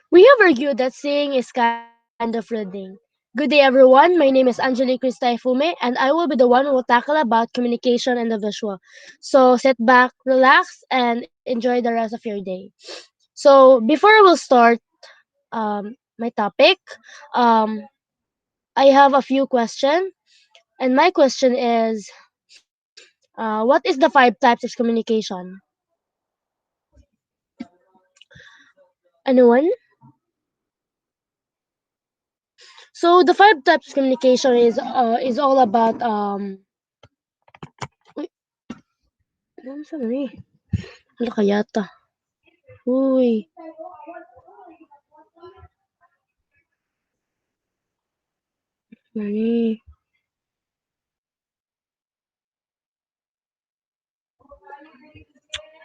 We have argued that seeing is kind of reading. Good day, everyone. My name is Angelique Cristaifume, and I will be the one who will tackle about communication and the visual. So sit back, relax, and enjoy the rest of your day. So before we'll start my topic, um, I have a few questions, and my question is, what is the 5 types of communication? Anyone? So the 5 types of communication is all about Uy, ano sabi? Wala ka yata. Uy, mali.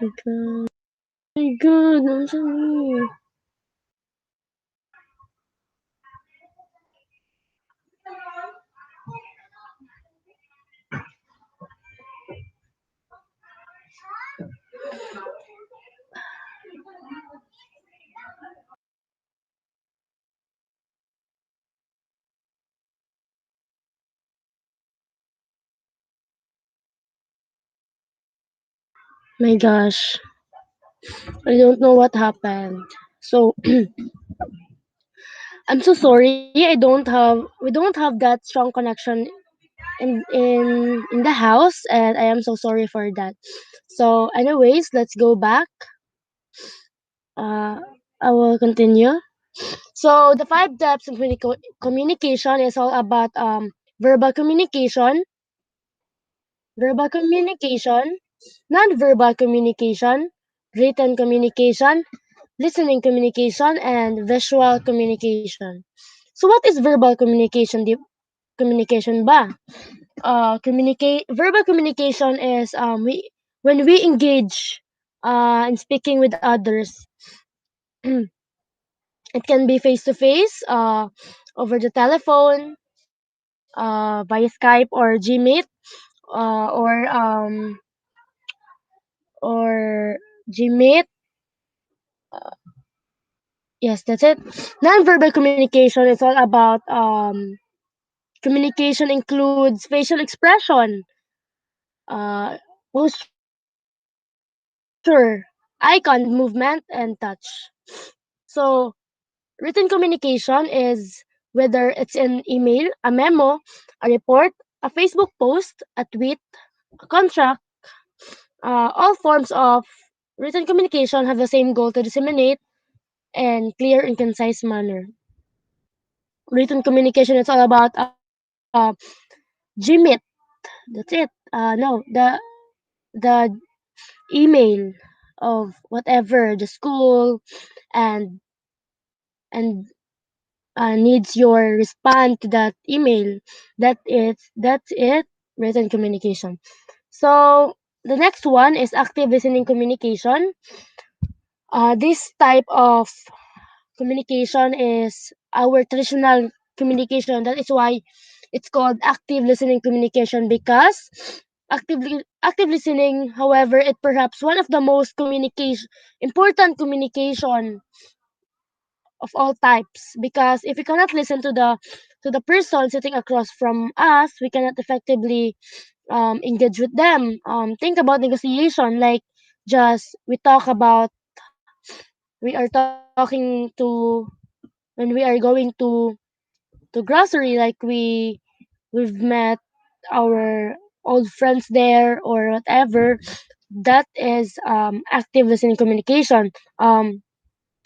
My God. My God, ano sabi? My gosh, I don't know what happened. So I'm so sorry. We don't have that strong connection in the house, and I am so sorry for that. So, anyways, let's go back. Uh, I will continue. So the 5 types of communication is all about verbal communication, verbal communication, non-verbal communication, written communication, listening communication, and visual communication. So what is verbal communication? Communication ba? Communicate verbal communication is we when we engage in speaking with others. It can be face to face, over the telephone, via Skype or Gmeet, or or Gmeet. Yes, that's it. Nonverbal communication is all about communication includes facial expression, uh, posture, eye contact, movement, and touch. So written communication is whether it's an email, a memo, a report, a Facebook post, a tweet, a contract. All forms of written communication have the same goal to disseminate in clear and concise manner. Written communication is all about Gmeet. That's it. No, the email of whatever the school and and needs your response to that email. That's it. Written communication. So the next one is active listening communication. This type of communication is our traditional communication. That is why it's called active listening communication because active listening, however, it perhaps one of the most communication important communication of all types because if we cannot listen to the person sitting across from us, we cannot effectively engage with them. Think about negotiation like just we talk about we are talking to when we are going to grocery like we've met our old friends there or whatever. That is active listening communication.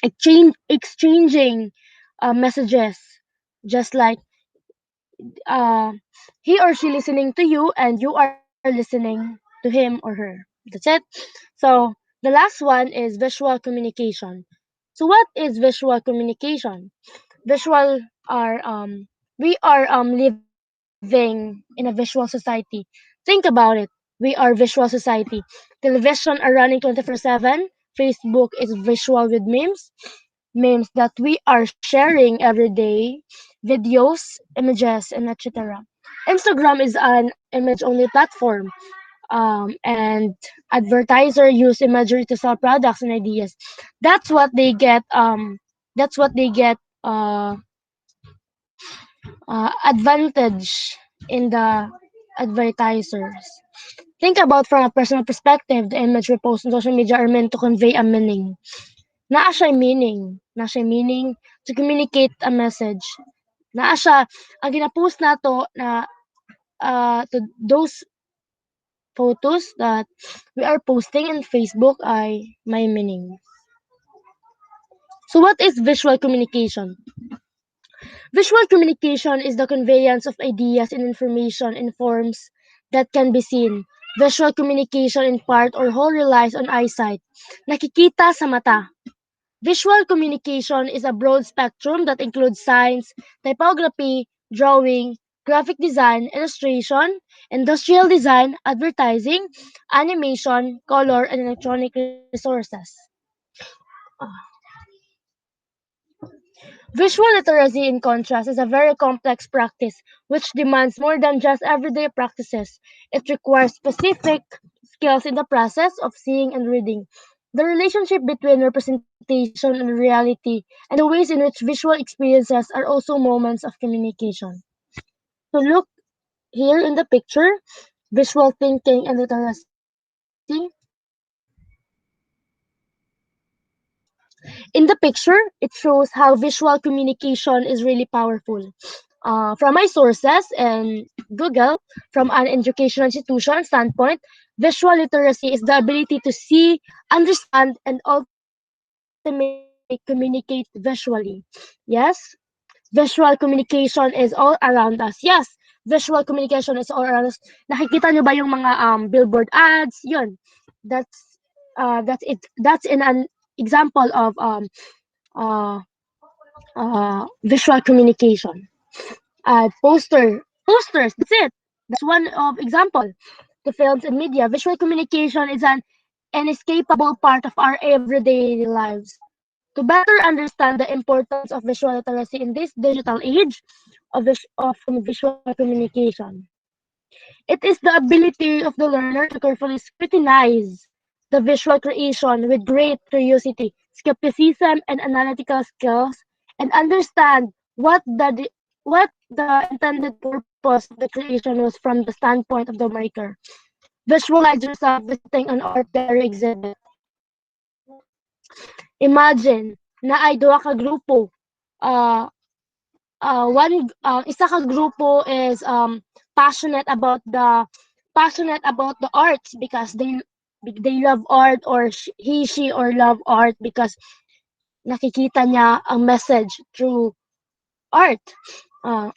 Exchanging messages, just like uh, he or she listening to you and you are listening to him or her. That's it. So the last one is visual communication. So what is visual communication? Visual are we are living in a visual society. Think about it. We are visual society. Television are running 24/7. Facebook is visual with memes that we are sharing every day, videos, images, and etc. Instagram is an image only platform. and advertiser use imagery to sell products and ideas. That's what they get. That's what they get. Advantage in the advertisers. Think about from a personal perspective, the image we post on social media are meant to convey a meaning. Naa siya meaning. Naa siya meaning to communicate a message. Naa siya, ang gina-post nato na to those photos that we are posting in Facebook ay may meaning. So what is visual communication? Visual communication is the conveyance of ideas and information in forms that can be seen. Visual communication in part or whole relies on eyesight. Nakikita sa mata. Visual communication is a broad spectrum that includes signs, typography, drawing, graphic design, illustration, industrial design, advertising, animation, color, and electronic resources. Visual literacy, in contrast, is a very complex practice which demands more than just everyday practices. It requires specific skills in the process of seeing and reading. The relationship between representation and reality, and the ways in which visual experiences are also moments of communication. So, look here in the picture, visual thinking and literacy. In the picture, it shows how visual communication is really powerful. From my sources and Google, from an educational institution standpoint, visual literacy is the ability to see, understand, and ultimately communicate visually. Yes, visual communication is all around us. Yes, visual communication is all around us. Nakikita nyo ba yung mga billboard ads? Yun. That's it. That's in an example of uh, visual communication. Posters. That's it. That's one of example. The films and media. Visual communication is an inescapable part of our everyday lives. To better understand the importance of visual literacy in this digital age of visual communication, it is the ability of the learner to carefully scrutinize the visual creation with great curiosity, skepticism, and analytical skills, and understand what the intended purpose of the creation was from the standpoint of the maker. Visualize yourself visiting an art gallery exhibit. Imagine na ay duha ka grupo. Uh, isa ka grupo is passionate about the arts because they love art, or he she or love art because nakikita niya ang message through art. Uh,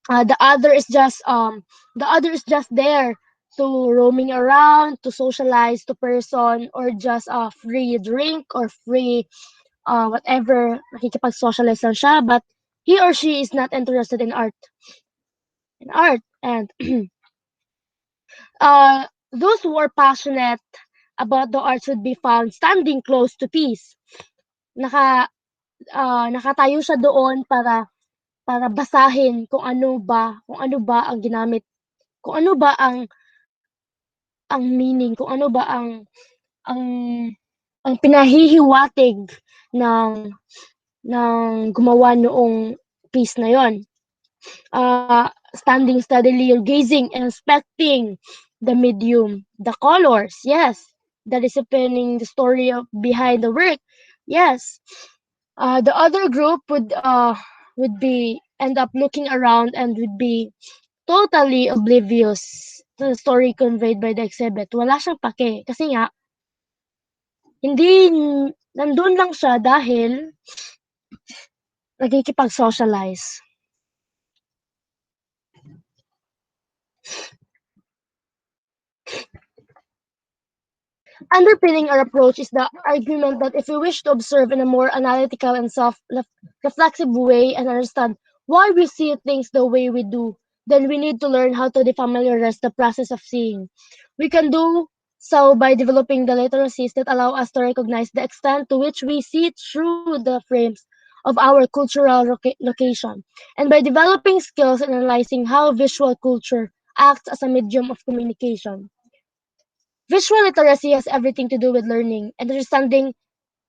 the other is just there to roaming around, to socialize to person, or just a free drink or free whatever, nakikipag-socialize lang siya, but he or she is not interested in art. And those who are passionate about the arts would be found standing close to peace. Nakatayo siya doon para basahin kung ano ba ang ginamit, kung ano ba ang meaning, kung ano ba ang ang pinahihiwatig ng gumawa noong piece na yon. Standing steadily or gazing and inspecting the medium, the colors, yes, the disciplining the story behind the work, yes. The other group would be end up looking around and would be totally oblivious to the story conveyed by the exhibit. Wala siyang pake kasi nga hindi nandun lang siya dahil nagkikipag-socialize. Underpinning our approach is the argument that if we wish to observe in a more analytical and self-reflexive way and understand why we see things the way we do, then we need to learn how to defamiliarize the process of seeing. We can do so by developing the literacies that allow us to recognize the extent to which we see through the frames of our cultural location, and by developing skills in analyzing how visual culture acts as a medium of communication. Visual literacy has everything to do with learning and understanding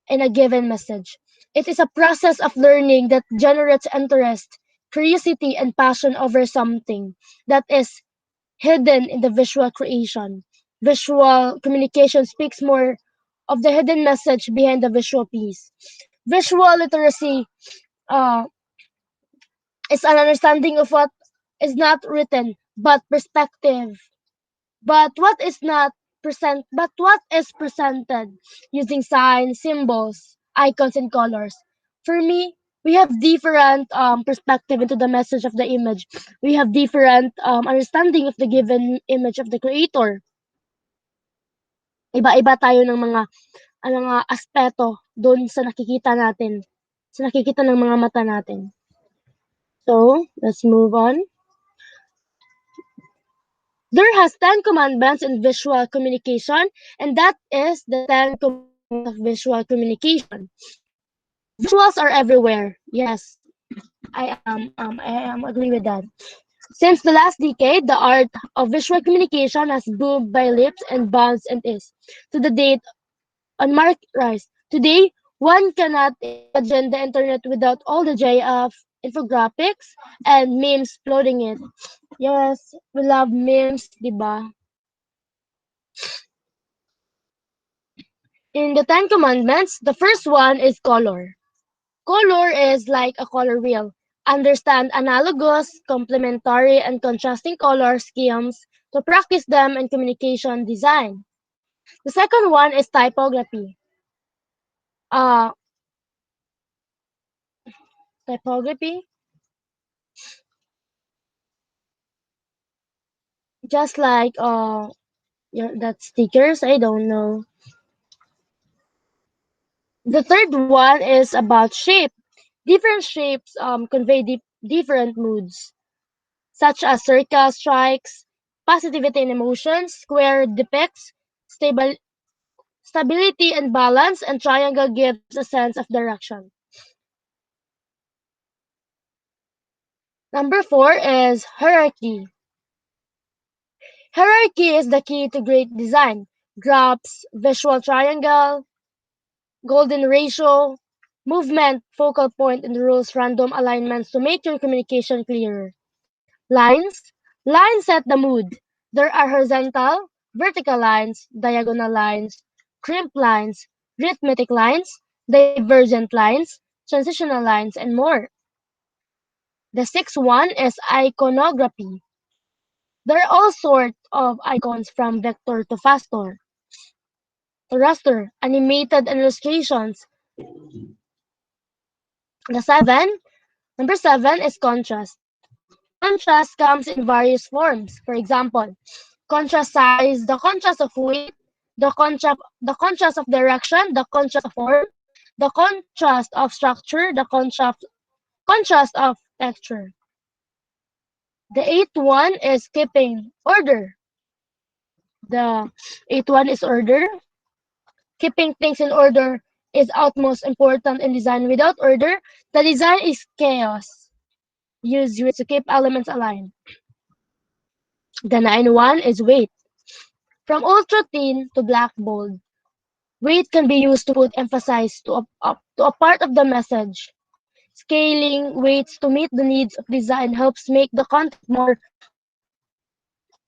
in a given message. It is a process of learning that generates interest, curiosity, and passion over something that is hidden in the visual creation. Visual communication speaks more of the hidden message behind the visual piece. Visual literacy uh, is an understanding of what is not written, but perspective. But what is presented using signs, symbols, icons, and colors. For me, we have different perspective into the message of the image. We have different understanding of the given image of the creator. Iba-iba tayo ng mga aspeto doon sa nakikita natin, sa nakikita ng mga mata natin. So, let's move on. There has 10 commandments in visual communication, and that is the 10 commandments of visual communication. Visuals are everywhere. Yes, I agree with that. Since the last decade, the art of visual communication has boomed by leaps and bounds and is, to the date, on mark rise. Today, one cannot imagine the internet without all the joy of infographics and memes floating it. Yes, we love memes, diba? In the Ten Commandments, the first one is color. Color is like a color wheel. Understand analogous, complementary, and contrasting color schemes to practice them in communication design. The second one is typography. Uh, typography, just like that stickers. I don't know. The third one is about shape. Different shapes convey different moods, such as circle strikes positivity and emotions, square depicts stability and balance, and triangle gives a sense of direction. Number four is hierarchy. Hierarchy is the key to great design. Graphs, visual triangle, golden ratio, movement, focal point, and rules random alignments to make your communication clearer. Lines. Lines set the mood. There are horizontal, vertical lines, diagonal lines, crimp lines, arithmetic lines, divergent lines, transitional lines, and more. The sixth one is iconography. There are all sorts of icons from vector to raster, animated illustrations. The number seven is contrast. Contrast comes in various forms. For example, contrast size, the contrast of weight, the contrast of direction, the contrast of form, the contrast of structure, the contrast of texture. The eighth one is keeping order. The eighth one is order. Keeping things in order is utmost important in design. Without order, the design is chaos. Use units to keep elements aligned. The nine one is weight. From ultra thin to black bold, weight can be used to put emphasis to a part of the message. Scaling weights to meet the needs of design helps make the content more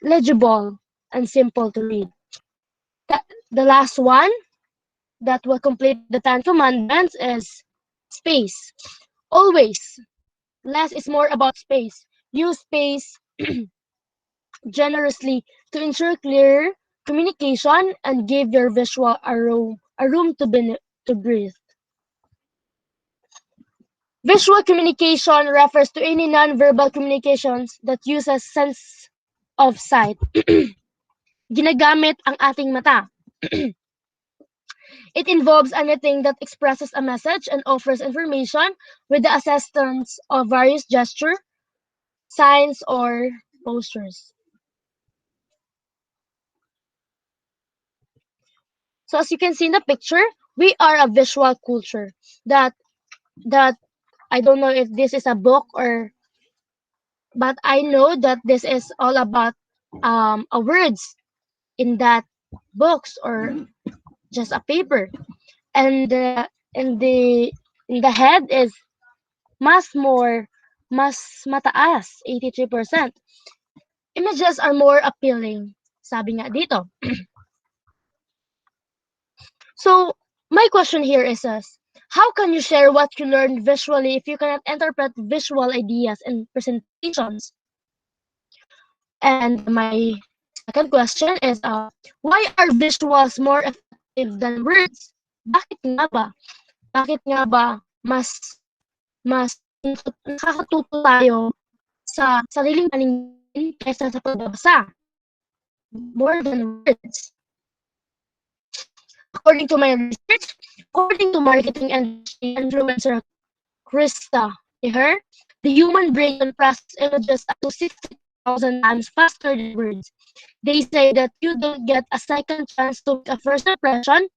legible and simple to read. The last one that will complete the Ten Commandments is space. Always, less is more about space. Use space generously to ensure clear communication and give your visual a room to breathe. Visual communication refers to any non-verbal communications that uses sense of sight. Ginagamit ang ating mata. It involves anything that expresses a message and offers information with the assistance of various gesture, signs, or postures. So as you can see in the picture, we are a visual culture that that I don't know if this is a book or but I know that this is all about a words in that books or just a paper, and in the head is mas mataas, 83%. Images are more appealing, sabi nga dito. So, my question here is how can you share what you learned visually if you cannot interpret visual ideas in presentations? And my second question is, why are visuals more effective than words? Bakit nga ba? Bakit nga ba mas nakakatuto tayo sa sariling paningin kaysa sa pagbabasa more than words? According to my research, according to marketing industry influencer Krista Meher, the human brain can process images up to 60,000 times faster than words. They say that you don't get a second chance to make a first impression.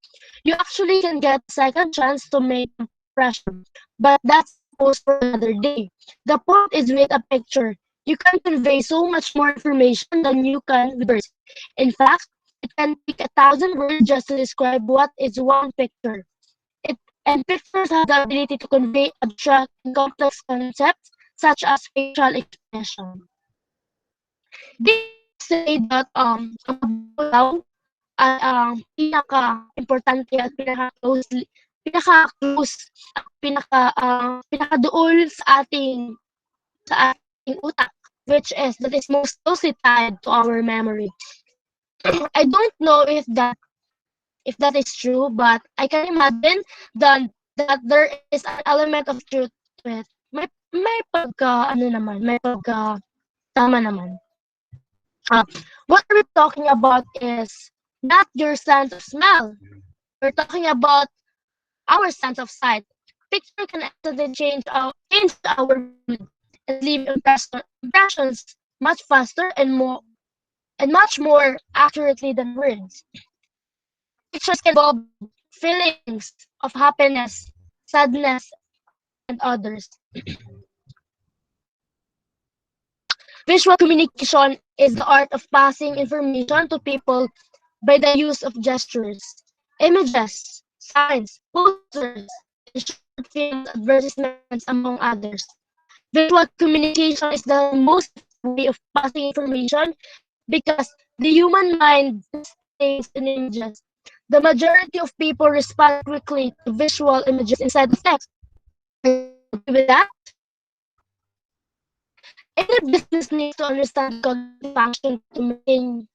You actually can get a second chance to make an impression. But that's a post for another day. The point is with a picture. You can convey so much more information than you can with words. In fact, it can take 1,000 words just to describe what is one picture. It and pictures have the ability to convey abstract and complex concepts such as facial expression. They say that ang pagbabaw daw ay ang pinaka-importante at pinaka-close at pinakaduol sa ating utak, which is most closely tied to our memory. I don't know if that is true, but I can imagine that there is an element of truth to it. May pagka ano naman, may pagka tama naman. What we're talking about is not your sense of smell. We're talking about our sense of sight. Picture can actually change our mood and leave impressions much faster and much more accurately than words. Pictures can involve feelings of happiness, sadness, and others. Visual communication is the art of passing information to people by the use of gestures, images, signs, posters, and short films, advertisements, among others. Visual communication is the most way of passing information because the human mind things in images. The majority of people respond quickly to visual images instead of text. Are you agree with that? Any business needs to understand the cognitive function to maintain.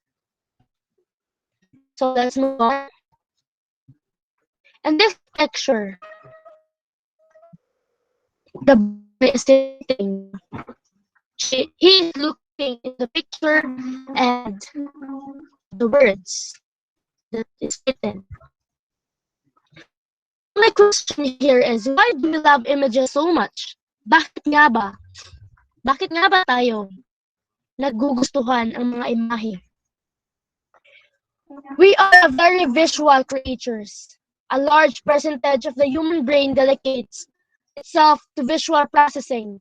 So let's move on. In this picture, the boy is sitting. He is looking in the picture and the words that is written. My question here is, why do we love images so much? Bakit nga ba? Bakit nga ba tayo nagugustuhan ang mga imahe? We are a very visual creatures. A large percentage of the human brain dedicates itself to visual processing.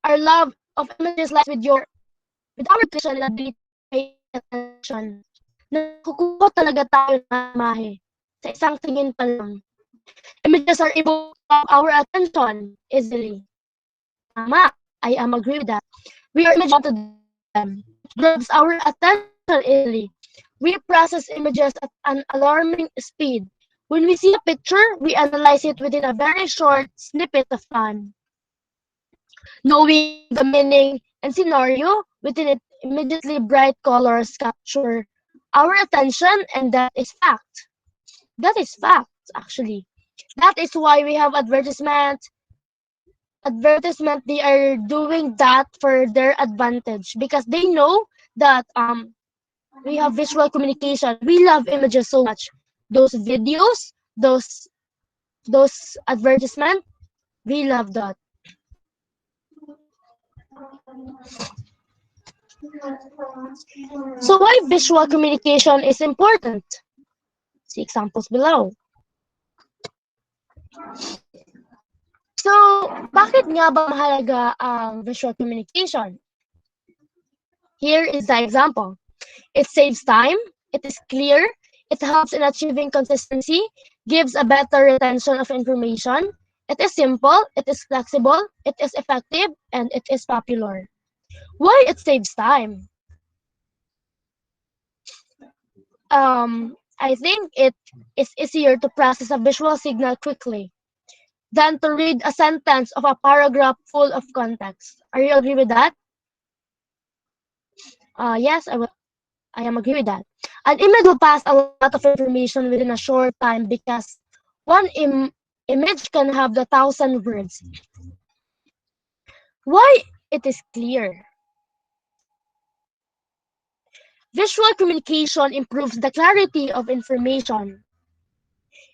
Our love of images lies with our attention and ability to pay attention. Nakukuha talaga tayo ng imahe sa isang tingin pa lang. Images are able to grab our attention easily. Tama, I am agree with that. We are image to them. It grabs our attention easily. We process images at an alarming speed. When we see a picture, we analyze it within a very short snippet of time. Knowing the meaning and scenario within it, immediately bright colors capture our attention, and that is fact. That is fact, actually. That is why we have advertisement. They are doing that for their advantage because they know that we have visual communication. We love images so much. Those videos, those advertisement, we love that. So why visual communication is important? See examples below. So, bakit nga ba mahalaga ang visual communication? Here is the example. It saves time, it is clear, it helps in achieving consistency, gives a better retention of information. It is simple, it is flexible, it is effective, and it is popular. Why it saves time? I think it is easier to process a visual signal quickly than to read a sentence of a paragraph full of context. Are you agree with that? Yes, I am agree with that. An image will pass a lot of information within a short time because one image can have the thousand words. Why it is clear? Visual communication improves the clarity of information.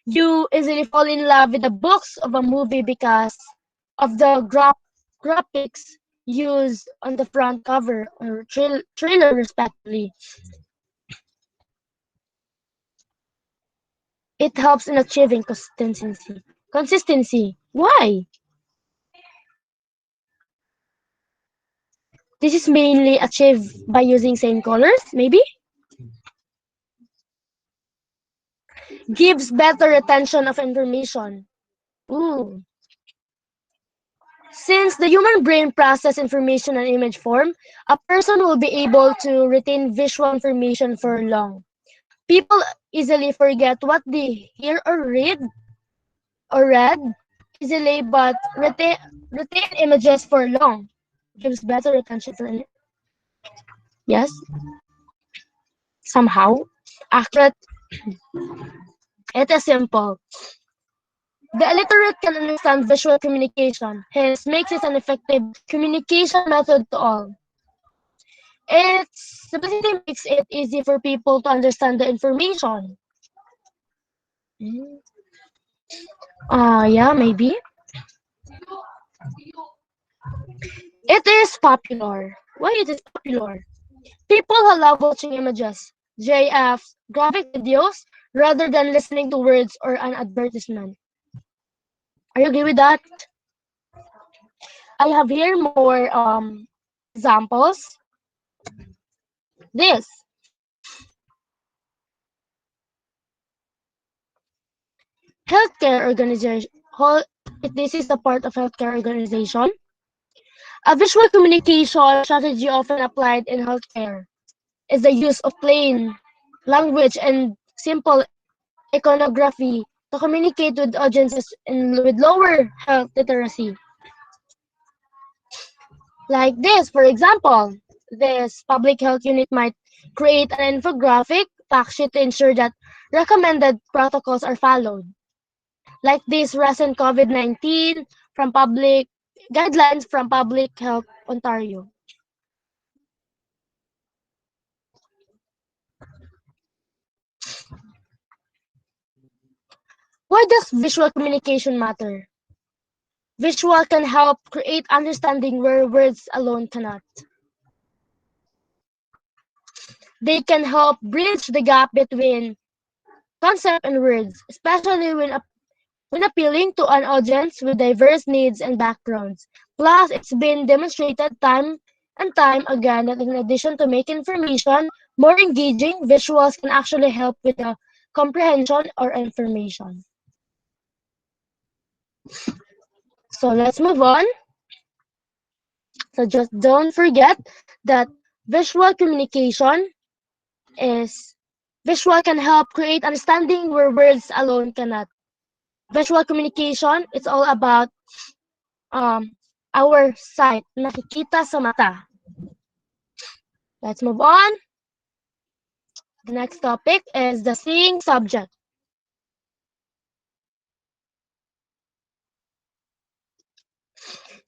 You easily fall in love with the books of a movie because of the graphics used on the front cover or trailer respectively. It helps in achieving consistency. Consistency. Why? This is mainly achieved by using same colors, maybe? Gives better retention of information. Ooh. Since the human brain processes information in image form, a person will be able to retain visual information for long. People easily forget what they hear or read easily, but retain images for long. Gives better retention for yes, somehow accurate. It is simple. The illiterate can understand visual communication, hence makes it an effective communication method to all. Its simplicity makes it easy for people to understand the information. Yeah, maybe. It is popular. Why it is popular? People who love watching images, GIFs, graphic videos, rather than listening to words or an advertisement. Are you agree with that? I have here more examples. This healthcare organization. This is a part of healthcare organization. A visual communication strategy often applied in healthcare is the use of plain language and simple iconography to communicate with audiences with lower health literacy. Like this, for example, this public health unit might create an infographic fact sheet to ensure that recommended protocols are followed. Like this recent COVID-19 from public guidelines from Public Health Ontario. Why does visual communication matter? Visual can help create understanding where words alone cannot. They can help bridge the gap between concept and words, especially when appealing to an audience with diverse needs and backgrounds. Plus, it's been demonstrated time and time again that in addition to making information more engaging, visuals can actually help with the comprehension or information. So let's move on. So just don't forget that visual communication is visual can help create understanding where words alone cannot. Visual communication, it's all about um, our sight, nakikita sa mata. Let's move on. The next topic is the seeing subject.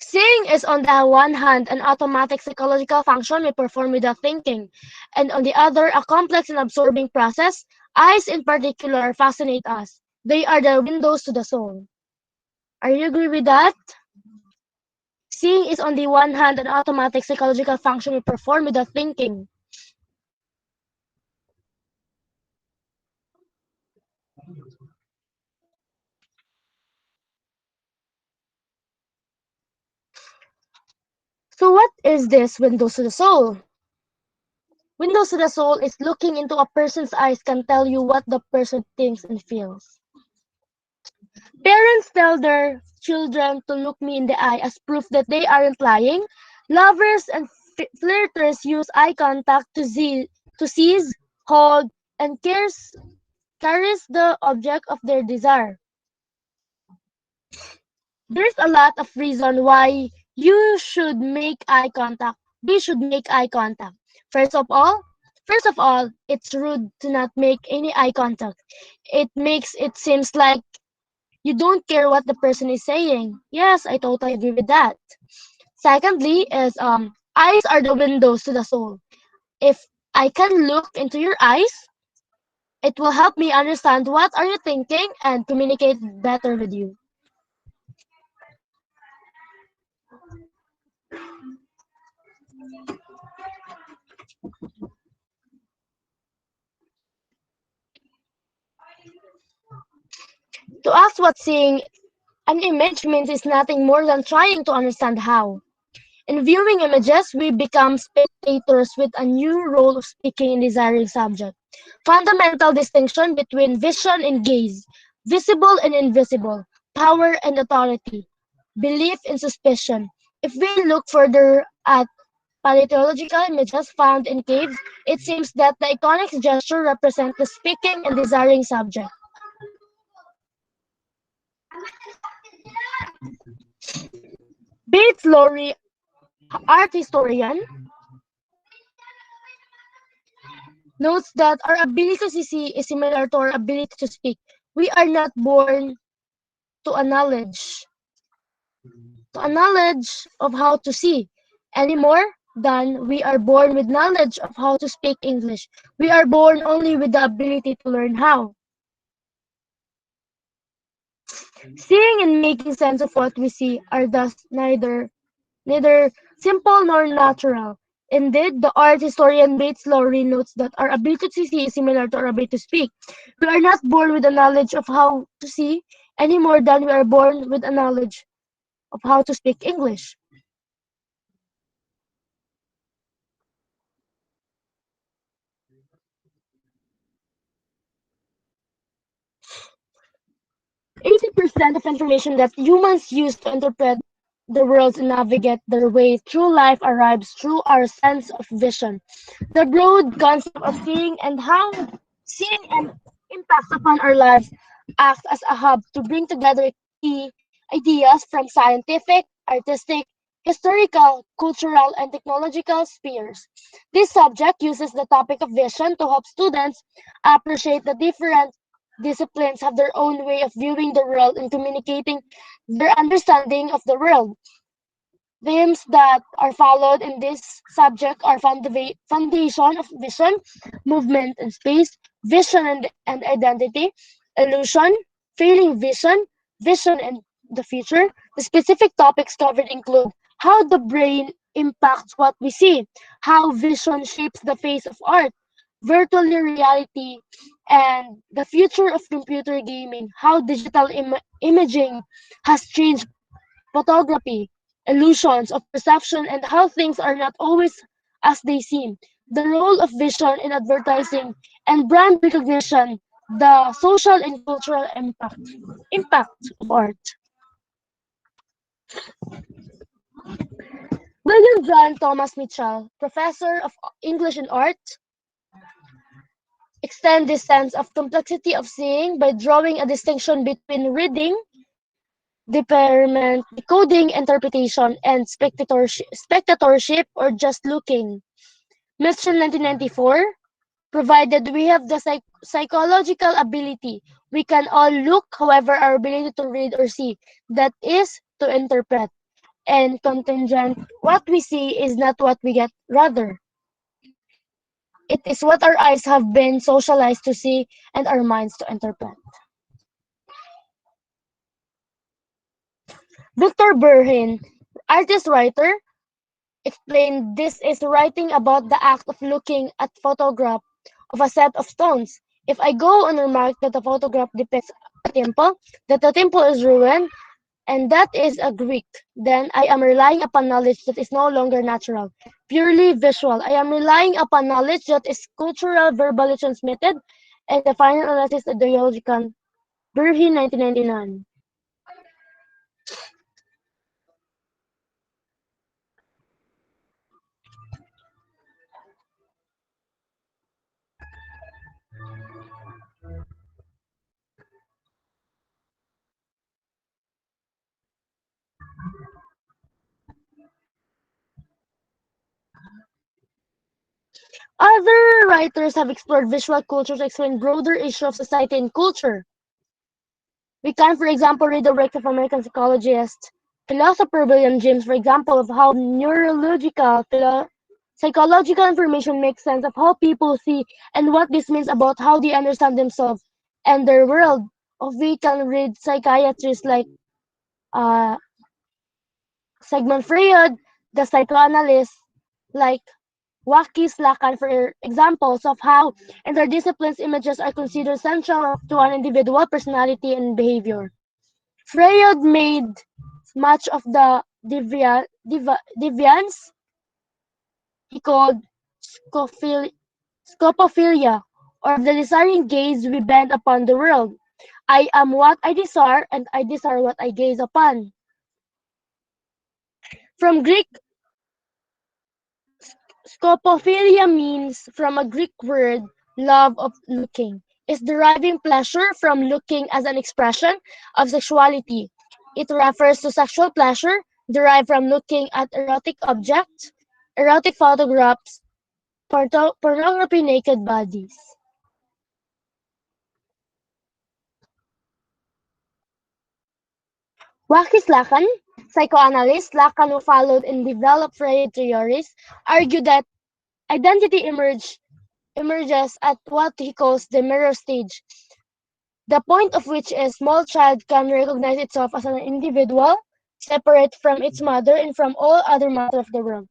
Seeing is on the one hand an automatic psychological function we perform without thinking, and on the other a complex and absorbing process. Eyes in particular fascinate us. They are the windows to the soul. Are you agree with that? Seeing is on the one hand an automatic psychological function we perform without thinking. So what is this windows to the soul? Windows to the soul is looking into a person's eyes can tell you what the person thinks and feels. Parents tell their children to look me in the eye as proof that they aren't lying. Lovers and flirters use eye contact to seize, hold, and carries the object of their desire. There's a lot of reason why you should make eye contact. We should make eye contact. First of all, First of all, it's rude to not make any eye contact. It makes it seems like you don't care what the person is saying. Yes, I totally agree with that. Secondly, is eyes are the windows to the soul. If I can look into your eyes, it will help me understand what are you thinking and communicate better with you. To us, what seeing an image means is nothing more than trying to understand how. In viewing images, we become spectators with a new role of speaking and desiring subject. Fundamental distinction between vision and gaze, visible and invisible, power and authority, belief and suspicion. If we look further at paleontological images found in caves, it seems that the iconic gesture represents the speaking and desiring subject. Bates Lowry, art historian, notes that our ability to see is similar to our ability to speak. We are not born to a knowledge of how to see any more than we are born with knowledge of how to speak English. We are born only with the ability to learn how. Seeing and making sense of what we see are thus neither simple nor natural. Indeed, the art historian Bates Lowry notes that our ability to see is similar to our ability to speak. We are not born with a knowledge of how to see any more than we are born with a knowledge of how to speak English. 80% of information that humans use to interpret the world and navigate their way through life arrives through our sense of vision. The broad concept of seeing and impacts upon our lives acts as a hub to bring together key ideas from scientific, artistic, historical, cultural, and technological spheres. This subject uses the topic of vision to help students appreciate the different disciplines have their own way of viewing the world and communicating their understanding of the world. Themes that are followed in this subject are foundation of vision, movement and space, vision and identity, illusion, failing vision, vision and the future. The specific topics covered include how the brain impacts what we see, how vision shapes the face of art, virtual reality, and the future of computer gaming, how digital imaging has changed photography, illusions of perception, and how things are not always as they seem, the role of vision in advertising and brand recognition, the social and cultural impact of art. William John Thomas Mitchell, professor of English and art, extend this sense of complexity of seeing by drawing a distinction between reading, deperment, decoding, interpretation, and spectatorship or just looking. Mitchell 1994, provided we have the psychological ability, we can all look, however, our ability to read or see, that is, to interpret. And contingent, what we see is not what we get, rather, it is what our eyes have been socialized to see and our minds to interpret. Victor Burhin, artist writer, explained this is writing about the act of looking at photograph of a set of stones. If I go and remark that the photograph depicts a temple, that the temple is ruined, and that is a Greek, then I am relying upon knowledge that is no longer natural. purely visual. I am relying upon knowledge that is cultural, verbally transmitted, and the final analysis ideological. Burhi, 1999. Other writers have explored visual culture to explain broader issues of society and culture. We can, for example, read the works of American psychologist, philosopher William James, for example, of how psychological information makes sense of how people see and what this means about how they understand themselves and their world. Of we can read psychiatrists like uh, Sigmund Freud, the psychoanalyst like Wakis Lacan for examples of how interdisciplines images are considered central to an individual personality and behavior. Freud made much of the deviance he called scopophilia, or of the desiring gaze we bend upon the world. I am what I desire, and I desire what I gaze upon. From Greek, scopophilia means from a Greek word, love of looking, is deriving pleasure from looking as an expression of sexuality. It refers to sexual pleasure derived from looking at erotic objects, erotic photographs, pornography, naked bodies. Wakis Lacan, psychoanalyst Lacan who followed and developed Freud theories, argued that identity emerges at what he calls the mirror stage, the point of which a small child can recognize itself as an individual, separate from its mother and from all other matter of the world.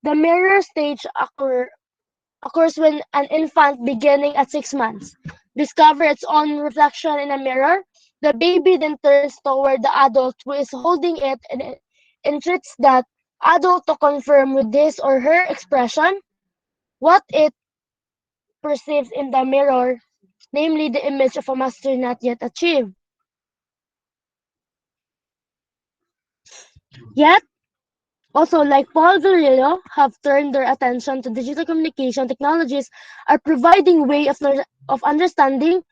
The mirror stage occurs when an infant beginning at 6 months discovers its own reflection in a mirror. The baby then turns toward the adult who is holding it and entreats that adult to confirm with his or her expression what it perceives in the mirror, namely the image of a master not yet achieved. Yet, also like Paul Virilio, have turned their attention to digital communication technologies are providing way of understanding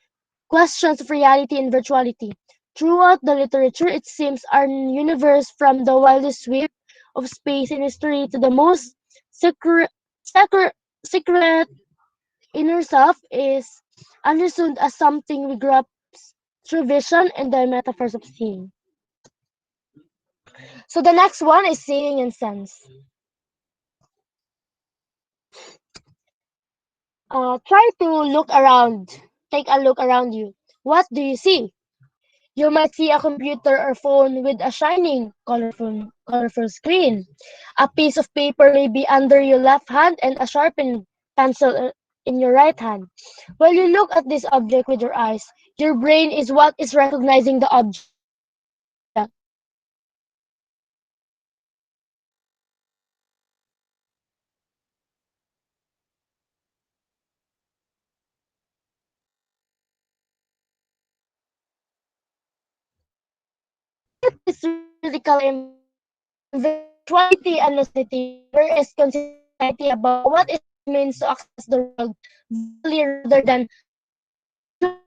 questions of reality and virtuality. Throughout the literature, it seems our universe, from the wildest sweep of space in history to the most secret, secret inner self, is understood as something we grasp through vision and the metaphors of seeing. So the next one is seeing and sense. Try to look around. Take a look around you. What do you see? You might see a computer or phone with a shining, colorful screen. A piece of paper may be under your left hand and a sharpened pencil in your right hand. While you look at this object with your eyes, your brain is what is recognizing the object. This critical virtuality and necessity. There is consistent anxiety about what it means to access the world visually rather than through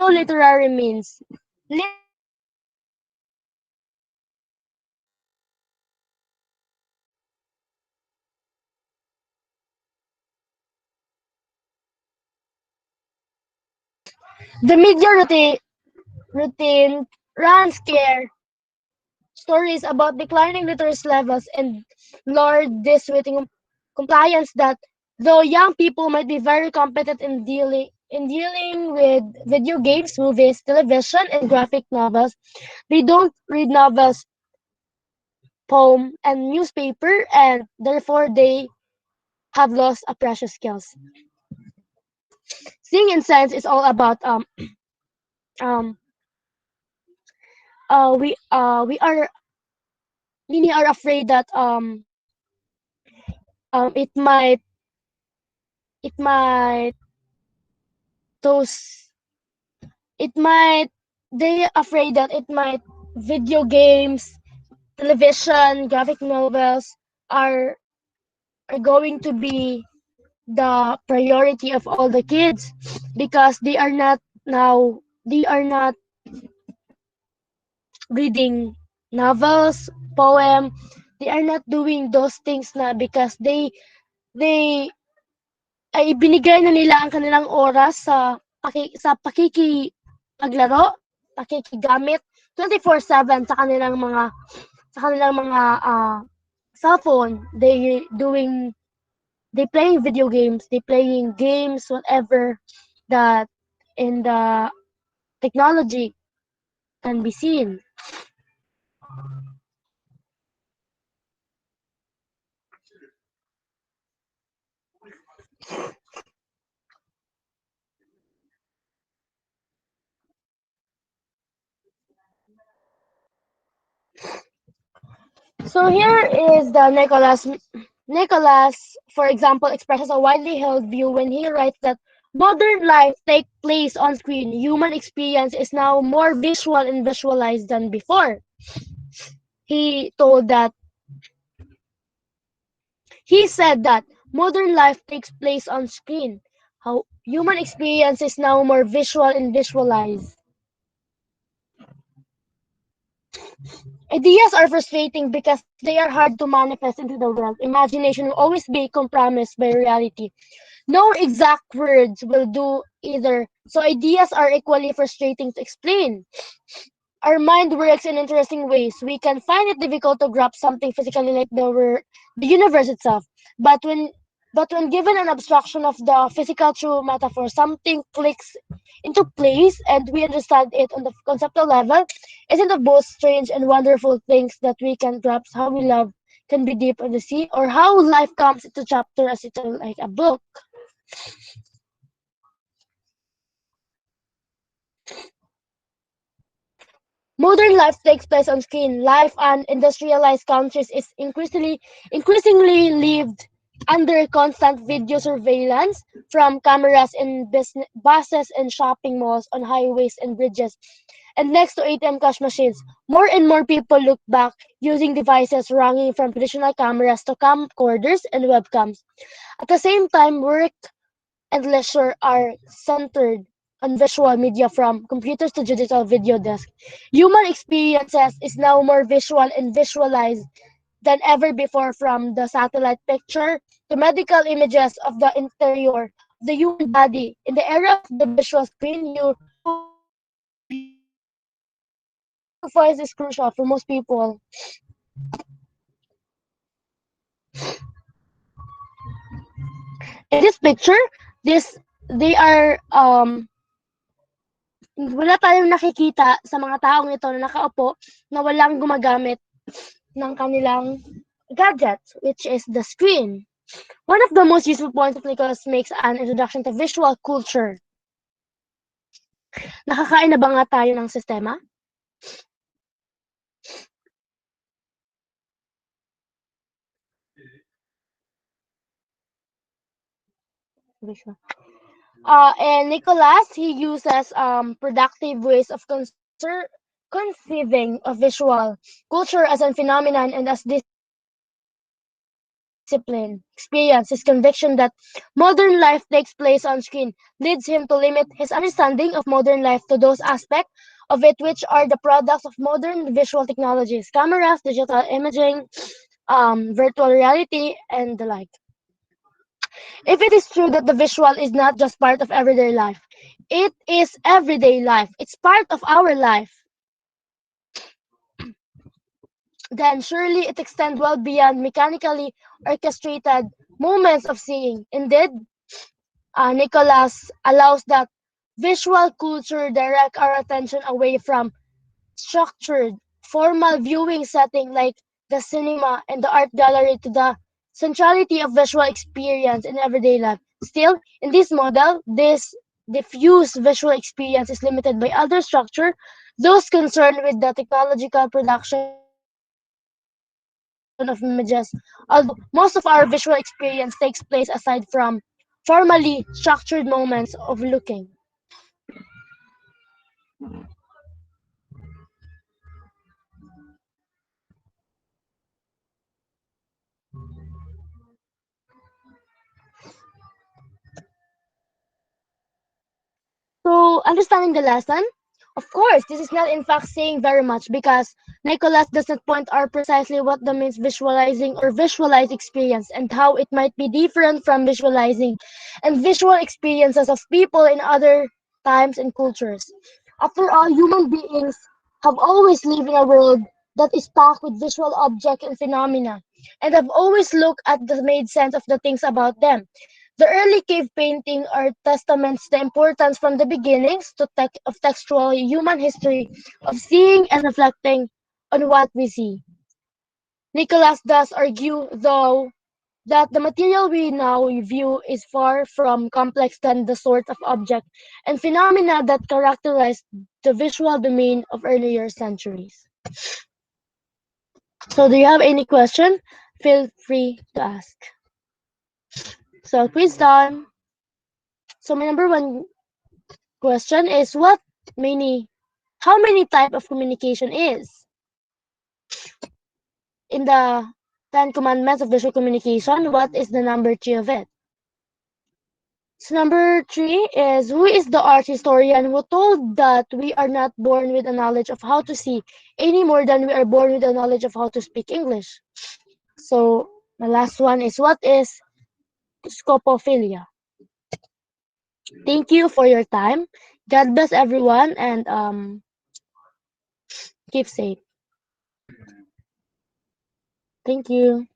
literary means. The media routine runs scare stories about declining literacy levels and lured this with compliance that though young people might be very competent in dealing with video games, movies, television, and graphic novels, they don't read novels, poem, and newspaper, and therefore they have lost a precious skills. Seeing in sense is all about um we are many are afraid that it might those it might they afraid that it might video games, television, graphic novels are are going to be the priority of all the kids because they are not reading novels, poem. They are not doing those things na because they ay binigay na nila ang kanilang oras sa pakikipaglaro, pakikigamit 24/7 sa kanilang mga cellphone. They playing video games, they playing games whatever that in the technology can be seen. So here is the Nicholas, for example, expresses a widely held view when he writes that modern life takes place on screen. Human experience is now more visual and visualized than before. He told that he said that modern life takes place on screen. How human experience is now more visual and visualized. Ideas are frustrating because they are hard to manifest into the world. Imagination will always be compromised by reality. No exact words will do either, so ideas are equally frustrating to explain. Our mind works in interesting ways. We can find it difficult to grasp something physically like the universe itself. But when given an abstraction of the physical through metaphor, something clicks into place and we understand it on the conceptual level. Isn't it both strange and wonderful things that we can grasp how we love can be deep in the sea, or how life comes into chapter as it's like a book. Modern life takes place on screen. Life in industrialized countries is increasingly lived under constant video surveillance from cameras in buses and shopping malls, on highways and bridges, and next to ATM cash machines. More and more people look back using devices ranging from traditional cameras to camcorders and webcams. At the same time, work and leisure are centered on visual media from computers to digital video desk. Human experiences is now more visual and visualized than ever before, from the satellite picture to medical images of the interior of the human body. In the era of the visual screen, your voice is crucial for most people. In this picture, this they are wala tayong nakikita sa mga taong ito na nakaupo na walang gumagamit ng kanilang gadgets, which is the screen. One of the most useful points of Nicholas makes an introduction to visual culture. Nakakain na ba nga tayo ng sistema? Visual. And Nicholas, he uses productive ways of conceiving of visual culture as a phenomenon and as discipline. Experience his conviction that modern life takes place on screen leads him to limit his understanding of modern life to those aspects of it which are the products of modern visual technologies: cameras, digital imaging, virtual reality, and the like. If it is true that the visual is not just part of everyday life, it is everyday life. It's part of our life. Then surely it extends well beyond mechanically orchestrated moments of seeing. Indeed, Nicholas allows that visual culture direct our attention away from structured, formal viewing setting like the cinema and the art gallery to the centrality of visual experience in everyday life. Still, in this model, this diffuse visual experience is limited by other structure, those concerned with the technological production of the visual. of images, although most of our visual experience takes place aside from formally structured moments of looking. So, understanding the lesson, of course, this is not in fact saying very much because Nicholas doesn't point out precisely what the means visualizing or visualized experience and how it might be different from visualizing and visual experiences of people in other times and cultures. After all, human beings have always lived in a world that is packed with visual objects and phenomena, and have always looked at the made sense of the things about them. The early cave painting are testaments to the importance from the beginnings of textual human history of seeing and reflecting on what we see. Nicholas does argue, though, that the material we now view is far from complex than the sort of object and phenomena that characterized the visual domain of earlier centuries. So, do you have any question? Feel free to ask. So, quiz done. So, my number one question is many how many type of communication is in the 10 commandments of visual communication? What is the number 3 of it? So number 3 is who is the art historian who told that we are not born with a knowledge of how to see any more than we are born with a knowledge of how to speak English? So the last one is what is scopophilia? Thank you for your time. God bless everyone and keep safe. Thank you.